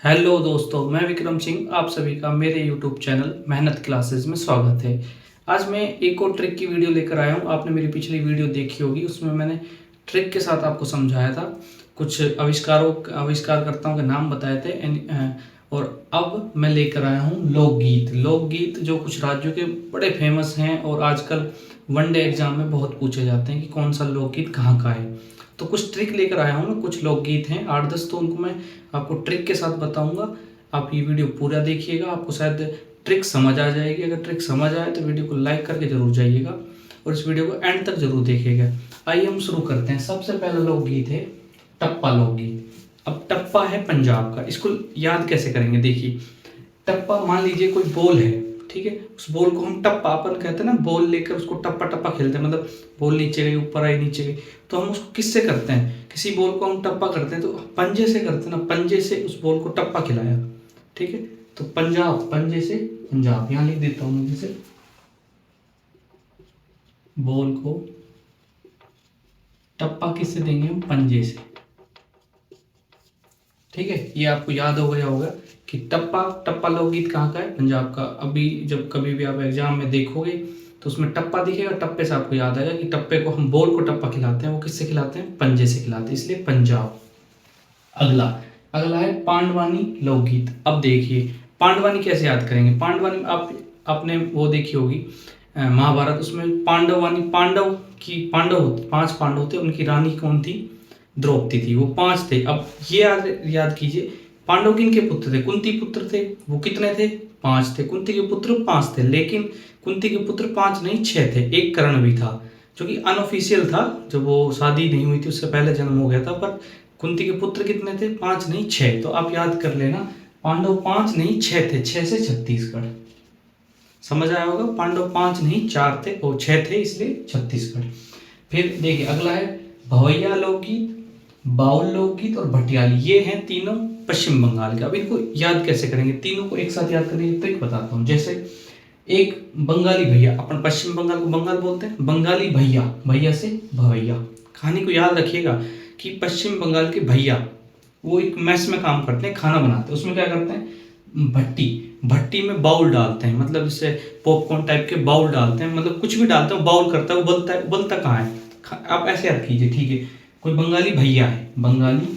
Hello दोस्तों, मैं विक्रम सिंह आप सभी का मेरे यूट्यूब चैनल मेहनत क्लासेस में स्वागत है। आज मैं एक और ट्रिक की वीडियो लेकर आया हूँ। आपने मेरी पिछली वीडियो देखी होगी, उसमें मैंने ट्रिक के साथ आपको समझाया था, कुछ आविष्कारकर्ताओं के नाम बताए थे। और अब मैं लेकर आया हूँ लोकगीत। लोकगीत जो कुछ राज्यों के बड़े फेमस हैं और आजकल वनडे एग्जाम में बहुत पूछे जाते हैं कि कौन सा लोकगीत कहाँ का है। तो कुछ ट्रिक लेकर आया हूँ मैं। कुछ लोकगीत हैं 8-10, तो उनको मैं आपको ट्रिक के साथ बताऊंगा। आप ये वीडियो पूरा देखिएगा, आपको शायद ट्रिक समझ आ जाएगी। अगर ट्रिक समझ आए तो वीडियो को लाइक करके जरूर जाइएगा और इस वीडियो को एंड तक जरूर देखिएगा। आइए हम शुरू करते हैं। सबसे पहला लोकगीत है टप्पा लोकगीत। अब टप्पा है पंजाब का। इसको याद कैसे करेंगे, देखिए। टप्पा, मान लीजिए कोई बॉल है, ठीक है। उस बॉल को हम टप्पा, अपन कहते हैं ना, बॉल लेकर उसको टप्पा टप्पा खेलते हैं, मतलब बॉल नीचे गई, ऊपर आई, नीचे गई। तो हम उसको किससे करते हैं? किसी बॉल को हम टप्पा करते हैं तो पंजे से करते हैं ना, पंजे से उस बॉल को टप्पा खिलाया, ठीक है। तो पंजाब, पंजे से पंजाब, यहाँ लिख देता हूँ जैसे बॉल को टप्पा किससे देंगे हम? पंजे से, ठीक है। ये आपको याद हो गया होगा कि टप्पा, टप्पा लोकगीत कहाँ का है? पंजाब का। अभी जब कभी भी आप एग्जाम में देखोगे तो उसमें टप्पा दिखेगा, टप्पे से आपको याद आएगा कि टप्पे को हम बॉल को टप्पा खिलाते हैं, वो किससे खिलाते हैं? पंजे से खिलाते हैं, इसलिए पंजाब। अगला, अगला है पांडवानी लोकगीत। अब देखिए पांडवानी कैसे याद करेंगे। पांडवानी आपने वो देखी होगी महाभारत, उसमें पांडवानी, पांडव की, पांडव 5 पांडव थे, उनकी रानी कौन थी? द्रौपदी थी। वो 5 थे। अब ये याद कीजिए, पांडव किनके पुत्र थे? कुंती पुत्र थे। वो कितने थे? 5 थे। कुंती के पुत्र 5 थे, लेकिन कुंती के पुत्र 5 नहीं 6 थे। एक कर्ण भी था जो कि अनऑफिशियल था, जब वो शादी नहीं हुई थी उससे पहले जन्म हो गया था। पर कुंती के पुत्र कितने थे? 5 नहीं 6। तो आप याद कर लेना, पांडव 5 नहीं 6 थे। 6 से छत्तीसगढ़, समझ आया होगा। पांडव 5 नहीं 4 थे और 6 थे, इसलिए छत्तीसगढ़। फिर देखिए अगला है भवैया लोकगीत, बाउल लोकगीत और भटियाली। ये हैं तीनों पश्चिम बंगाल के। अब इनको याद कैसे करेंगे? तीनों को एक साथ याद करने की ट्रिक बताता हूँ। जैसे एक बंगाली भैया, अपन पश्चिम बंगाल को बंगाल बोलते हैं, बंगाली भैया, भैया से भवैया। कहानी को याद रखिएगा कि पश्चिम बंगाल के भैया वो एक मेस में काम करते हैं, खाना बनाते हैं। उसमें क्या करते हैं? भट्टी, भट्टी में बाउल डालते हैं, मतलब जैसे पॉपकॉर्न टाइप के बाउल डालते हैं, मतलब कुछ भी डालते हैं, बाउल करता है, उबलता है। उबलता कहाँ है? आप ऐसे याद कीजिए, ठीक है। कोई बंगाली भैया है, बंगाली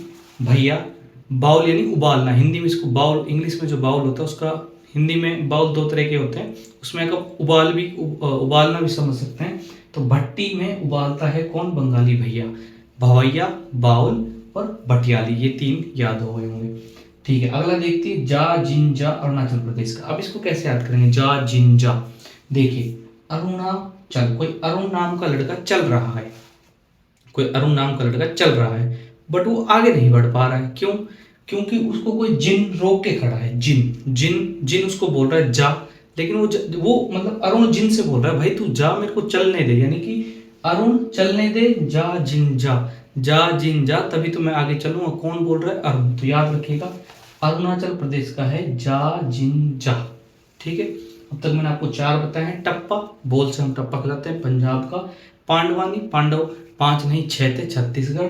भैया, बाउल यानी उबालना। हिंदी में इसको बाउल, इंग्लिश में जो बाउल होता है उसका हिंदी में बाउल 2 तरह के होते हैं। उसमें एक उबालना भी समझ सकते हैं। तो भट्टी में उबालता है कौन? बंगाली भैया। भवैया, बाउल और भटियाली, ये 3 याद हो गए होंगे, ठीक है। अगला देखते हैं जा जिंजा, अरुणाचल प्रदेश का। अब इसको कैसे याद करेंगे? जा जिंजा, देखिए अरुणाचल, कोई अरुण नाम का लड़का चल रहा है, कोई अरुण नाम का लड़का चल रहा है, बट वो आगे नहीं बढ़ पा रहा है। क्यों? क्योंकि उसको कोई जिन रोक के खड़ा है। जिन, जिन, जिन उसको बोल रहा है जा, लेकिन वो मतलब अरुण जिन से बोल रहा है, भाई तू जा, मेरे को चलने दे, यानी कि अरुण चलने दे, जा जिन जा, जा जिन जा, तभी तो मैं आगे चलूंगा। कौन बोल रहा है? अरुण। तो याद रखिएगा अरुणाचल प्रदेश का है जा जिन जा, ठीक है। अब तक मैंने आपको 4 बताए हैं। टप्पा, बोल से हम टप्पा खिलाते हैं, पंजाब का। पांडवानी, पांडव 5 नहीं 6 थे, छत्तीसगढ़।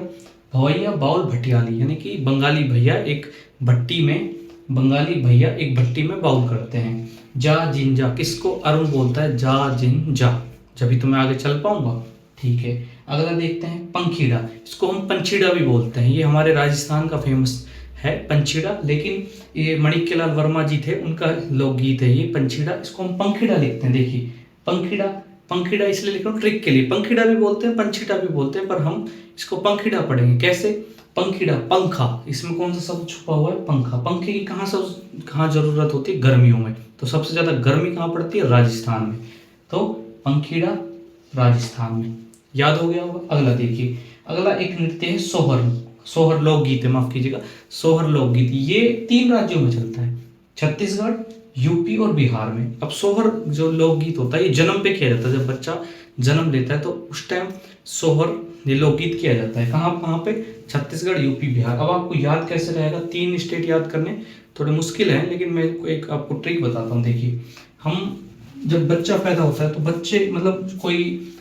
भवैया, बाउल, भटियाली, यानी कि बंगाली भैया एक भट्टी में, बंगाली भैया एक भट्टी में बाउल करते हैं। जा जिन जा, किसको? अरुण बोलता है जा जिन जा, जब तो मैं आगे चल पाऊंगा, ठीक है। अगला देखते हैं पंखीड़ा। इसको हम पंछीड़ा भी बोलते हैं। ये हमारे राजस्थान का फेमस है पंछीड़ा, लेकिन ये मणिक्यलाल वर्मा जी थे, उनका लोकगीत है ये पंछीड़ा। इसको हम पंखीड़ा लिखते हैं, देखिए पंखीड़ा। पंखीड़ा इसलिए लिख रहा हूँ ट्रिक के लिए। पंखीड़ा भी बोलते हैं, पंछीड़ा भी बोलते हैं, पर हम इसको पंखीड़ा पढ़ेंगे। कैसे? पंखीड़ा, पंखा, इसमें कौन सा शब्द छुपा हुआ है? पंखा। पंखे की कहाँ जरूरत होती है? गर्मियों में। तो सबसे ज्यादा गर्मी कहाँ पड़ती है? राजस्थान में। तो पंखीड़ा राजस्थान में, याद हो गया होगा। अगला देखिए, अगला एक नृत्य है सोहर। सोहर लोकगीत है, माफ कीजिएगा, सोहर लोकगीत। ये 3 राज्यों में चलता है, छत्तीसगढ़, यूपी और बिहार में। अब सोहर जो लोकगीत होता है ये जन्म पे किया जाता है। जब बच्चा जन्म लेता है तो उस टाइम सोहर ये लोकगीत किया जाता है। कहाँ कहाँ पे? छत्तीसगढ़, यूपी, बिहार। अब आपको याद कैसे रहेगा? 3 स्टेट याद करने थोड़े मुश्किल है, लेकिन मैं एक आपको ट्रिक बताता हूँ। देखिए, हम जब बच्चा पैदा होता है तो बच्चे, मतलब कोई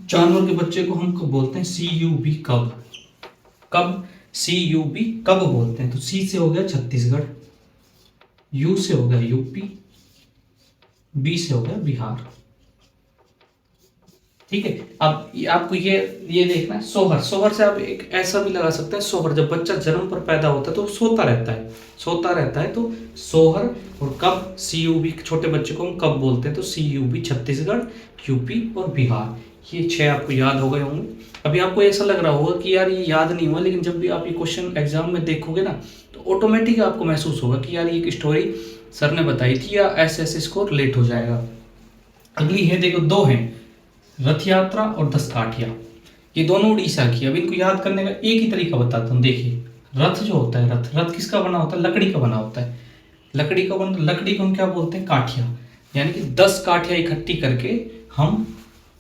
जानवर के बच्चे को हम कब बोलते हैं? CUB, कब। कब? CUB, कब बोलते हैं। तो सी से हो गया छत्तीसगढ़, यू से हो गया यूपी, बी से हो गया बिहार। ठीक है। अब आपको ये देखना है सोहर। सोहर से आप एक ऐसा भी लगा सकते हैं, सोहर जब बच्चा जन्म पर पैदा होता है तो सोता रहता है, सोता रहता है, तो सोहर। और कब, CUB, छोटे बच्चे को हम कब बोलते हैं, तो CUB छत्तीसगढ़, यूपी और बिहार। ये 6 आपको याद हो गए होंगे। अभी आपको ऐसा लग रहा होगा कि यार ये याद नहीं हुआ, लेकिन जब भी आप ये क्वेश्चन एग्जाम में देखोगे ना तो ऑटोमेटिक आपको महसूस होगा कि यार ये एक स्टोरी सर ने बताई थी, या ऐसे ऐसे इसको रिलेट हो जाएगा। अगली है, देखो 2 हैं, रथ यात्रा और 10 काठिया। ये दोनों उड़ीसा की। अब इनको याद करने का एक ही तरीका बताता हूँ। देखिए, रथ जो होता है, रथ किसका बना होता है, लकड़ी का बना होता है। लकड़ी को हम क्या बोलते हैं, काठिया। यानी कि 10 काठिया इकट्ठी करके हम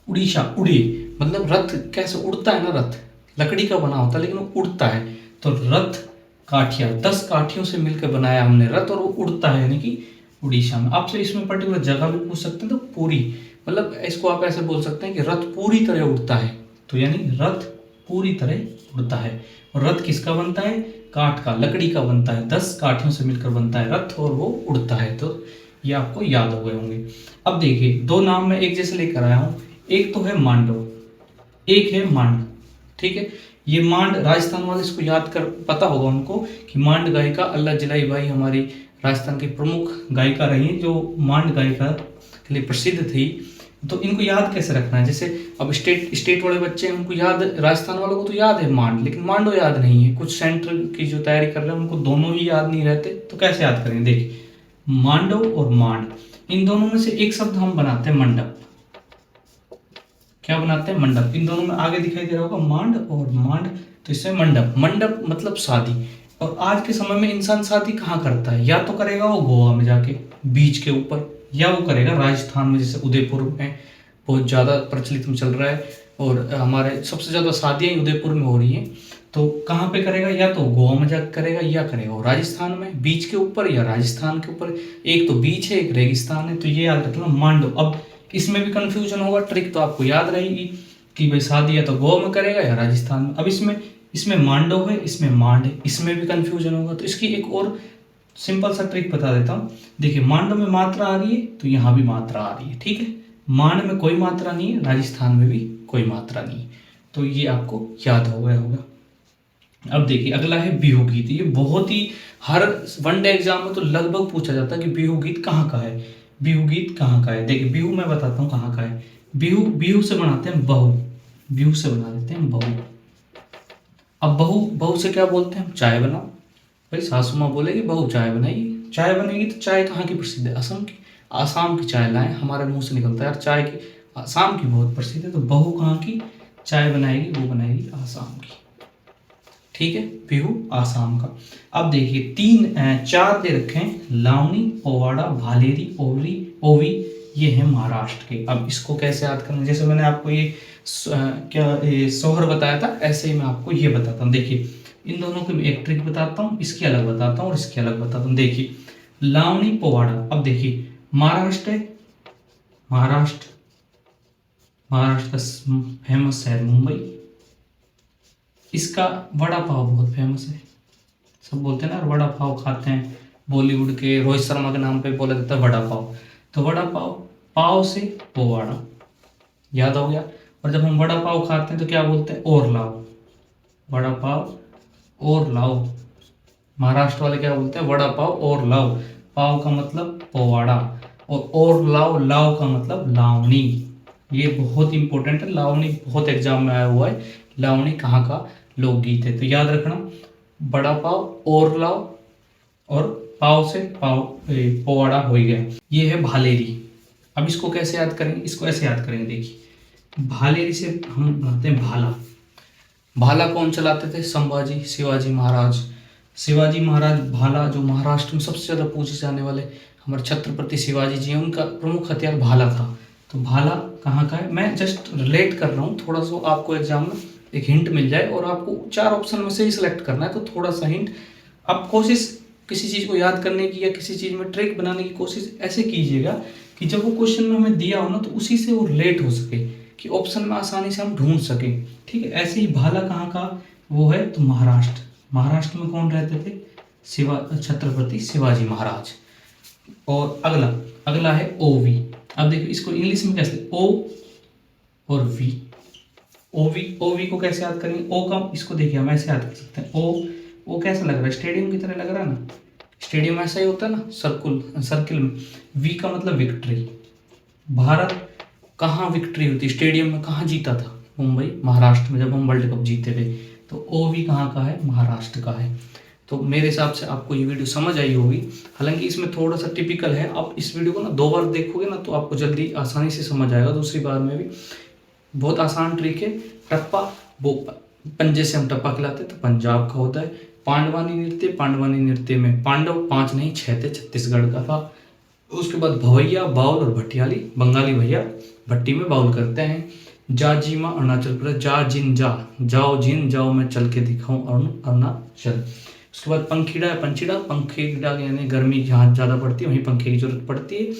उड़ीसा उड़े। मतलब रथ कैसे उड़ता है ना, रथ लकड़ी का बना होता है लेकिन वो उड़ता है। तो रथ काठिया, 10 काठियों से मिलकर बनाया हमने रथ, और वो उड़ता है, यानी कि उड़ीसा में। आपसे इसमें पर्टिकुलर जगह भी पूछ सकते हैं, तो पूरी, मतलब इसको आप ऐसे बोल सकते हैं कि रथ पूरी तरह उड़ता है। तो यानी रथ पूरी तरह उड़ता है। और रथ किसका बनता है, काठ का, लकड़ी का बनता है, 10 काठियों से मिलकर बनता है रथ, और वो उड़ता है। तो ये आपको याद हो गए होंगे। अब देखिए, 2 नाम मैं एक जैसे लेकर आया हूँ। एक तो है मांडव, एक है मांड। ठीक है। ये मांड, राजस्थान वाले इसको याद कर, पता होगा उनको कि मांड गायिका अल्लाह जलाई बाई हमारी राजस्थान की प्रमुख गायिका रही हैं, जो मांड गायिका के लिए प्रसिद्ध थी। तो इनको याद कैसे रखना है, जैसे अब स्टेट वाले बच्चे हैं, उनको याद, राजस्थान वालों को तो याद है मांड, लेकिन मांडो याद नहीं है। कुछ सेंटर की जो तैयारी कर रहे हैं उनको दोनों ही याद नहीं रहते, तो कैसे याद करेंगे। देखिए, मांडो और मांड, इन दोनों में से एक शब्द हम बनाते हैं मंडप। क्या बनाते हैं, मंडप। इन दोनों में आगे दिखाई दे रहा होगा मांड और मांड, तो इसमें मंडप। मंडप मतलब शादी। और आज के समय में इंसान शादी कहाँ करता है, या तो करेगा वो गोवा में जाके बीच के ऊपर, या वो करेगा राजस्थान में, जैसे उदयपुर में बहुत ज़्यादा प्रचलित में चल रहा है, और हमारे सबसे ज़्यादा शादियाँ उदयपुर में हो रही हैं। तो कहाँ पे करेगा, या तो गोवा में जाकर करेगा, या करेगा वो राजस्थान में बीच के ऊपर, या राजस्थान के ऊपर। एक तो बीच है, एक रेगिस्तान है, तो ये याद रखना मांडो। अब इसमें भी कंफ्यूजन होगा, ट्रिक तो आपको याद रहेगी कि भाई शादी या तो गोवा में करेगा या राजस्थान में। अब इसमें मांडो है, इसमें मांड है, इसमें भी कंफ्यूजन होगा। तो इसकी एक और सिंपल सा ट्रिक बता देता हूँ। देखिए, मांडो में मात्रा आ रही है तो यहाँ भी मात्रा आ रही है। ठीक है। मांड में कोई मात्रा नहीं है, राजस्थान में भी कोई मात्रा नहीं है। तो ये आपको याद हो गया होगा। अब देखिए, अगला है बिहू गीत। ये बहुत ही, हर वनडे एग्जाम में तो लगभग पूछा जाता है कि बिहू गीत कहाँ का है, बिहू गीत कहाँ का है। देखिए, बिहू मैं बताता हूँ कहाँ का है। बिहू से बनाते हैं बहू, बिहू से बना देते हैं बहू। अब बहू से क्या बोलते हैं, चाय बनाओ। भाई सासू माँ बोलेगी बहू चाय बनाइए, चाय बनेगी, तो चाय कहाँ की प्रसिद्ध है, असम की। आसाम की चाय लाएं, हमारे मुंह से निकलता है यार चाय की, आसाम की बहुत प्रसिद्ध है। तो बहू कहाँ की चाय बनाएगी, वो बनाएगी आसाम की। ठीक है, बिहू आसाम का। अब देखिए, 4 दे रखे हैं, लावनी, पोवाड़ा, भालेरी, ओवी, ये है महाराष्ट्र के। अब इसको कैसे याद करना, जैसे मैंने आपको ये सोहर बताया था, ऐसे ही मैं आपको ये बताता हूँ। देखिए, इन दोनों की मैं एक ट्रिक बताता हूँ, इसकी अलग बताता हूँ और इसकी अलग बताता हूँ। देखिए, लावनी, पोवाड़ा। अब देखिए, महाराष्ट्र है, महाराष्ट्र का फेमस शहर मुंबई, इसका वड़ा पाव बहुत फेमस है। सब बोलते हैं ना वड़ा पाव खाते हैं, बॉलीवुड के रोहित शर्मा के नाम पे बोला जाता है वड़ा पाव। तो वड़ा पाव, पाव से पोवाड़ा, याद हो गया। और जब हम वड़ा पाव खाते हैं तो क्या बोलते हैं, और लाओ। वड़ा पाव और लाओ, महाराष्ट्र वाले क्या बोलते हैं, वड़ा पाव और लाओ। पाव का मतलब पोवाड़ा, और लाओ, लाओ का मतलब लावनी। ये बहुत इंपॉर्टेंट है, लावनी बहुत एग्जाम में आया हुआ है। लावनी कहाँ का लोकगीत है, तो याद रखना, बड़ा पाव और लाओ, और पाव से पोवाड़ा हो गया। ये है भालेरी। अब इसको कैसे याद करेंगे, इसको ऐसे याद करेंगे। देखिए, भालेरी से हम बनाते हैं भाला। भाला कौन चलाते थे, संभाजी, शिवाजी महाराज। शिवाजी महाराज भाला, जो महाराष्ट्र में सबसे ज़्यादा पूछे जाने वाले हमारे छत्रपति शिवाजी जी हैं, उनका प्रमुख हथियार भाला था। तो भाला कहाँ का है, मैं जस्ट रिलेट कर रहा हूँ, थोड़ा सा आपको एग्जाम में एक हिंट मिल जाए, और आपको 4 ऑप्शन में से ही सिलेक्ट करना है। तो थोड़ा सा हिंट, आप कोशिश किसी चीज़ को याद करने की या किसी चीज़ में ट्रिक बनाने की कोशिश ऐसे कीजिएगा कि जब वो क्वेश्चन में हमें दिया हो ना, तो उसी से वो रिलेट हो सके, कि ऑप्शन में आसानी से हम ढूंढ सकें। ठीक है। ऐसे ही भाला कहाँ का वो है, तो महाराष्ट्र। महाराष्ट्र में कौन रहते थे, छत्रपति शिवाजी महाराज। और अगला अगला है ओवी। अब देखो इसको इंग्लिश में कैसे, ओ और वी। ओवी को कैसे याद करेंगे, ओ का इसको देखिए हम ऐसे याद कर सकते हैं, ओ कैसा लग रहा है, स्टेडियम की तरह लग रहा है ना, स्टेडियम ऐसा ही होता है ना, सर्किल में। वी का मतलब विक्ट्री। भारत कहाँ विक्ट्री होती, स्टेडियम में कहाँ जीता था, मुंबई महाराष्ट्र में, जब हम वर्ल्ड कप जीते थे। तो ओ भी कहाँ का है, महाराष्ट्र का है। तो मेरे हिसाब से आपको ये वीडियो समझ आई होगी। हालांकि इसमें थोड़ा सा टिपिकल है, आप इस वीडियो को ना 2 बार देखोगे ना तो आपको जल्दी आसानी से समझ आएगा, दूसरी बार में भी। बहुत आसान ट्रिक है। टप्पा, वो पंजे से हम टप्पा खिलाते तो पंजाब का होता है। पांडवानी नृत्य में पांडव 5 नहीं 6 थे, छत्तीसगढ़ का था। उसके बाद भवैया, बाउल और भटियाली, बंगाली भैया भट्टी में बाउल करते हैं। जाजिमा अरुणाचल प्रदेश, जा जिन जा, जाओ जिन जाओ मैं चल के दिखाऊं अरुणाचल। उसके बाद पंखीड़ा है, पंखीड़ा यानी गर्मी जहाँ ज़्यादा पड़ती है वहीं पंखे की जरूरत पड़ती है,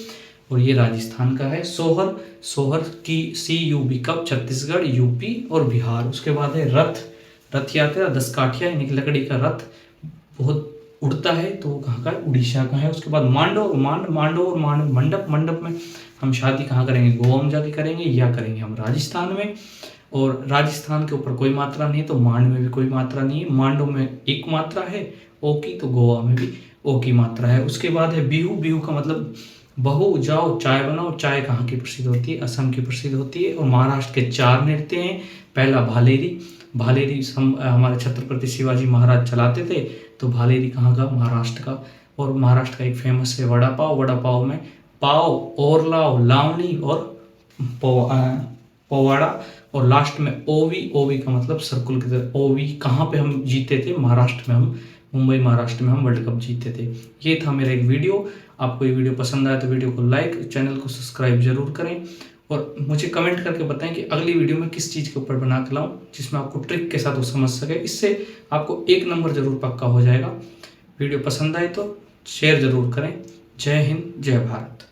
और ये राजस्थान का है। सोहर की CUB कप, छत्तीसगढ़, यूपी और बिहार। उसके बाद है रथ यात्रा, 10 काठिया यानी कि लकड़ी का रथ बहुत उड़ता है, तो वो कहाँ का है, उड़ीसा का है। उसके बाद मांडो और मंडप में हम शादी कहाँ करेंगे, गोवा में जाके करेंगे या करेंगे हम राजस्थान में। और राजस्थान के ऊपर कोई मात्रा नहीं है तो मांड में भी कोई मात्रा नहीं है, मांडो में एक मात्रा है ओ की, तो गोवा में भी ओ की मात्रा है। उसके बाद है बिहू का मतलब बहू जाओ चाय बनाओ। चाय कहाँ की प्रसिद्ध होती है, असम की प्रसिद्ध होती है। और महाराष्ट्र के 4 नृत्य हैं। पहला भालेरी हमारे छत्रपति शिवाजी महाराज चलाते थे, तो भालेरी कहाँ का, महाराष्ट्र का। और महाराष्ट्र का एक फेमस है वड़ा पाव में पाव और लावनी और पोवाड़ा। और लास्ट में ओवी का मतलब सर्कुल की तरह। ओवी कहाँ पे हम जीते थे, महाराष्ट्र में, हम मुंबई महाराष्ट्र में हम वर्ल्ड कप जीते थे। ये था मेरा एक वीडियो। आपको ये वीडियो पसंद आया तो वीडियो को लाइक, चैनल को सब्सक्राइब जरूर करें, और मुझे कमेंट करके बताएं कि अगली वीडियो में किस चीज़ के ऊपर बना के लाऊं जिसमें आपको ट्रिक के साथ वो समझ सके। इससे आपको 1 नंबर जरूर पक्का हो जाएगा। वीडियो पसंद आए तो शेयर जरूर करें। जय हिंद, जय भारत।